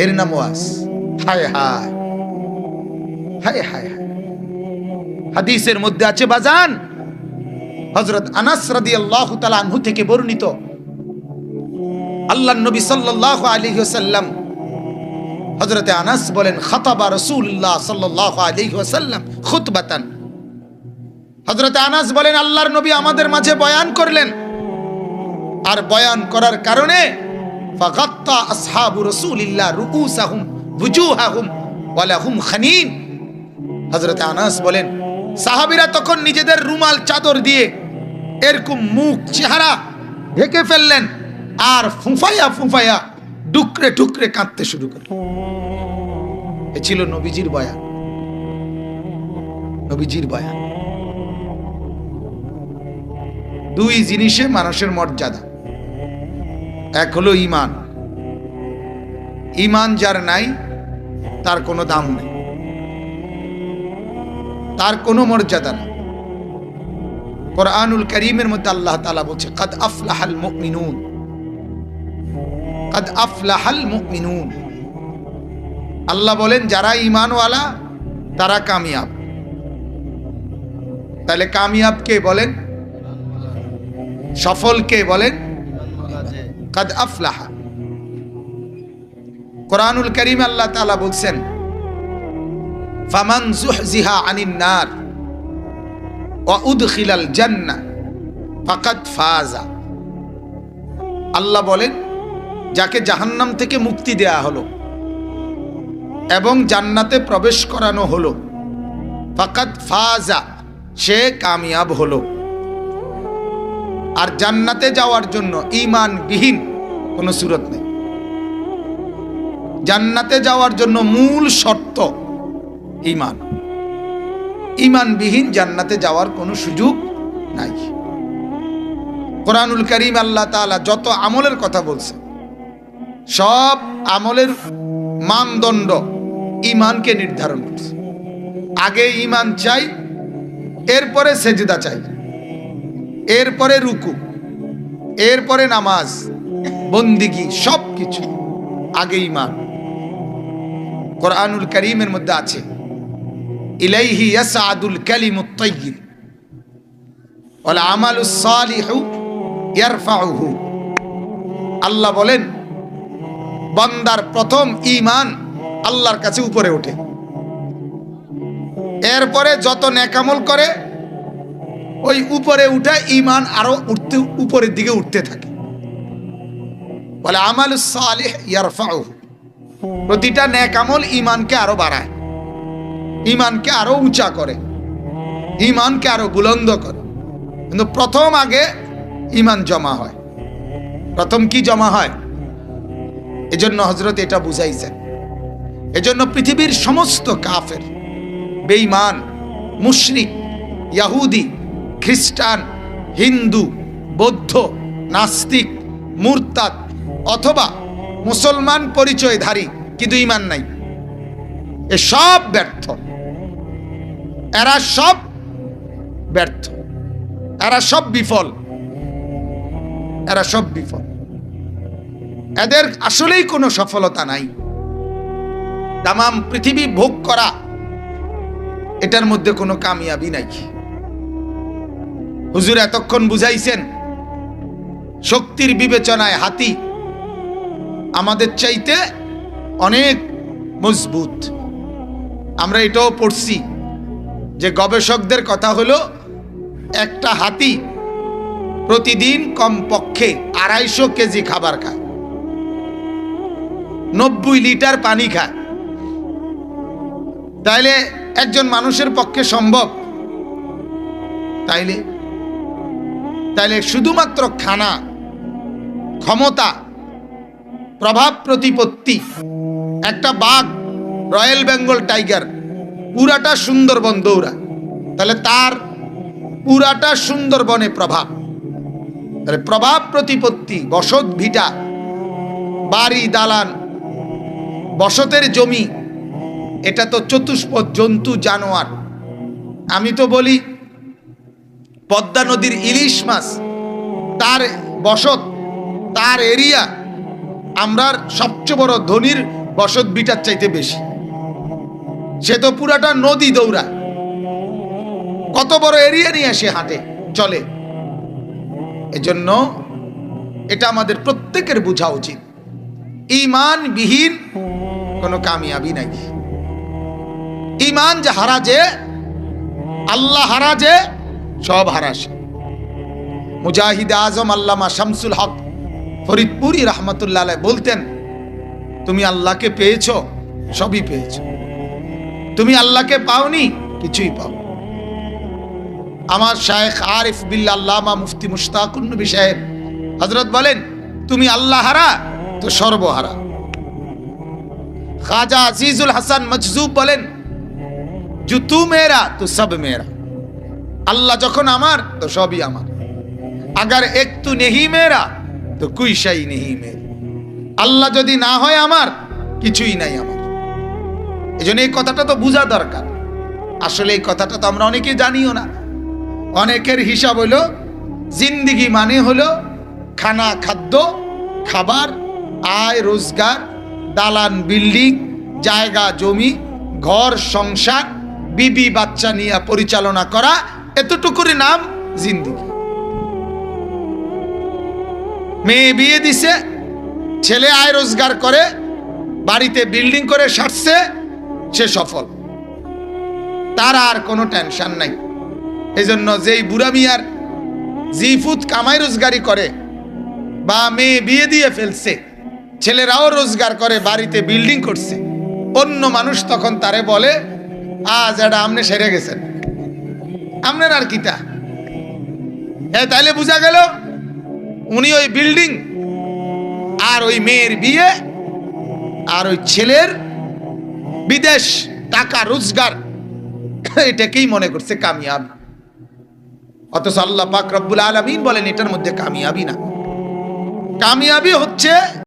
এর নাম ওয়াজ। হায় হায় হায় হায় হায়। হাদিসের মধ্যে আছে বাজান, হযরত আনাস রাদিয়াল্লাহু তাআলা আনহু থেকে বর্ণিত, আল্লাহর নবী সাল্লাল্লাহু আলাইহি ওয়াসাল্লাম, হযরতে আনাস বলেন, খাতাবা রাসূলুল্লাহ সাল্লাল্লাহু আলাইহি ওয়াসাল্লাম খুতবাতান। হযরতে আনাস বলেন, আল্লাহর নবী আমাদের মাঝে বয়ান করলেন, আর বয়ান করার কারণে ফাগাত্তা আসহাবু রাসূলিল্লাহ রুউসাহুম ওয়ুজুহাহুম ওয়া লাহুম খানিন। হযরতে আনাস বলেন, সাহাবীরা তখন নিজেদের রুমাল চাদর দিয়ে এরকম মুখ চেহারা ঢেকে ফেললেন, আর ফুফায়া ফুফায়া ডুকরে ডুকরে কাঁদতে শুরু করলেন। এ ছিল নবীজির বয়ান, নবীজির বয়ান। দুই জিনিসে মানুষের মর্যাদা, এক হলো ঈমান। ঈমান যার নাই তার কোনো দাম নেই, তার কোনো মর্যাদা নেই। কোরআনুল কারীমের মধ্যে আল্লাহ তাআলা বলছে, কাদ আফলাহাল মুমিনুন, কাদ আফলাহাল মুমিনুন। আল্লাহ বলেন যারা ঈমানওয়ালা তারা কামিয়াব। তাহলে কামিয়াব কে বলেন? সফল কে বলেন? কাদ আফলাহা। কোরআনুল কারীমে আল্লাহ তাআলা বলছেন, ফামান যুহজিহা আনিন নার ওয়া উদখিলাল জান্নাহ ফাকাদ ফাজা। আল্লাহ বলেন, যাকে জাহান্নাম থেকে মুক্তি দেয়া হলো এবং জান্নাতে প্রবেশ করানো হলো, ফাকাদ ফাজা, সে কামিয়াব হলো। আর জান্নাতে যাওয়ার জন্য ঈমানবিহীন কোনো সুরত নেই। জান্নাতে যাওয়ার জন্য মূল শর্ত ঈমান। ঈমানবিহীন জান্নাতে যাওয়ার কোনো সুযোগ নাই। কোরআনুল কারীম আল্লাহ তাআলা যত আমলের কথা বলছে, সব আমলের মানদণ্ড ঈমানকে নির্ধারণ করছে। আগে ঈমান চাই, এরপরে সেজদা চাই, এরপরে রুকু, এরপরে নামাজ, বন্দিগি, সব কিছু আগে ঈমান। কোরআনুল কারীমের মধ্যে আছে, ইলাইহি ইয়াসআদুল কালিমুত তাইয়্যিব ওয়াল আমালুস সালিহু ইয়ারফাউহু। আল্লাহ বলেন, বান্দার প্রথম ঈমান আল্লাহর কাছে উপরে ওঠে, এরপরে যত নেক আমল করে ওই উপরে উঠে ঈমান আরো উঠতে, উপরের দিকে উঠতে থাকে। বলে আমালুস সালিহ ইয়ারফাউহু, প্রতিটা নেক আমল ঈমানকে আরো বাড়ায়, ঈমানকে আরো উঁচা করে, ঈমানকে আরো বুলন্দ করে। কিন্তু প্রথম আগে ঈমান জমা হয়। প্রথম কি জমা হয়? এজন্য হযরত এটা বুঝাইছেন। এজন্য পৃথিবীর সমস্ত কাফের, বেঈমান, মুশরিক, ইহুদি, খ্রিস্টান, হিন্দু, বৌদ্ধ, নাস্তিক, মুরতাদ অথবা মুসলমান পরিচয়ধারী কিন্তু ঈমান নাই, এ সব ব্যর্থ। এরা সব ব্যর্থ, এরা সব বিফল, এরা সব বিফল। এদের আসলেই কোনো সফলতা নাই। তামাম পৃথিবী ভোগ করা, এটার মধ্যে কোনো কামিয়াবি নাই। হুজুর এতক্ষণ বুঝাইছেন, শক্তির বিবেচনায় হাতি আমাদের চাইতে অনেক মজবুত। আমরা এটাও পড়ছি যে গবেষকদের কথা হলো, একটা হাতি প্রতিদিন কমপক্ষে 250 কেজি খাবার খায়, 90 লিটার পানি খায়। তাইলে একজন মানুষের পক্ষে সম্ভব? তাইলে তাইলে শুধুমাত্র খানা, ক্ষমতা, প্রভাব প্রতিপত্তি। একটা বাঘ, রয়্যাল বেঙ্গল টাইগার, পুরাটা সুন্দরবন দৌড়ায়, তাহলে তার পুরাটা সুন্দরবনে প্রভাব। তাহলে প্রভাব প্রতিপত্তি, বসত ভিটা, বাড়ি দালান, বসতের জমি, এটা তো চতুষ্পদ জন্তু, জানোয়ার। আমি তো বলি পদ্মা নদীর ইলিশ মাছ, তার বসত, তার এরিয়া, আমরার সবচেয়ে বড় ধনীর বসত বিটার চাইতে বেশি। সে তো পুরাটা নদী দৌড়ায়, কত বড় এরিয়া নিয়ে সে হাঁটে চলে। এজন্য এটা আমাদের প্রত্যেকের বোঝা উচিত, ঈমান বিহীন কোনো কামিয়াবি নাই। ঈমান যে হারা, যে আল্লাহ হারা, যে সব হারাসে। মুজাহিদ আজম আল্লামা শামসুল হক ফরিদপুরি রহমতুল্লাহ আলাইহি বলতেন, তুমি আল্লাহকে পেয়েছো, সবই পেয়েছো। তুমি আল্লাহকে পাওনি, কিছুই পাও। আমার শায়েখ আরিফ বিল্লাহ আল্লামা মুফতি মুশতাকুন নবী সাহেব হযরত বলেন, তুমি আল্লাহ হারা তো সর্বহারা। খাজা আজিজুল হাসান মজজুব বলেন, जो तू मेरा तो सब मेरा। अल्लाह যখন আমার তো সবই আমার, अगर एक तू नहीं मेरा तो कोई शय नहीं मेरा। আল্লাহ যদি না হয় আমার, কিছুই নাই আমার। এজন্য এই কথাটা তো বোঝা দরকার। আসলে এই কথাটা তো আমরা অনেকে জানিও না। অনেকের হিসাব হলো জিন্দেগি মানে হলো খানা, খাদ্য, খাবার, আয় রোজগার, দালান বিল্ডিং, জায়গা জমি, ঘর সংসার, বিবি বাচ্চা নিয়ে পরিচালনা করা, এতটুকুরই নাম জিন্দেগি। মেয়ে বিয়ে দিছে, ছেলে আয় রোজগার করে, বাড়িতে বিল্ডিং করে সারছে, সে সফল, তার আর কোনো টেনশন নাই। এজন্য যেই বুড়া মিয়ার জিফুত কামাই রোজগারি করে, বা মেয়ে বিয়ে দিয়ে ফেলছে, ছেলেরাও রোজগার করে, বাড়িতে বিল্ডিং করছে, অন্য মানুষ তখন তারে বলে, আজ এটা আমনে সেরে গেছেন, আপনার আর কিটা। তাইলে বোঝা গেল উনি ওই বিল্ডিং আর ওই মেয়ের বিয়ে আর ওই ছেলের বিদেশ টাকা রোজগার, এটাকেই মনে করছে কামিয়াব। অথচ আল্লাহ পাক রব্বুল আলামিন বলেন এটার মধ্যে কামিয়াবি না। কামিয়াবি হচ্ছে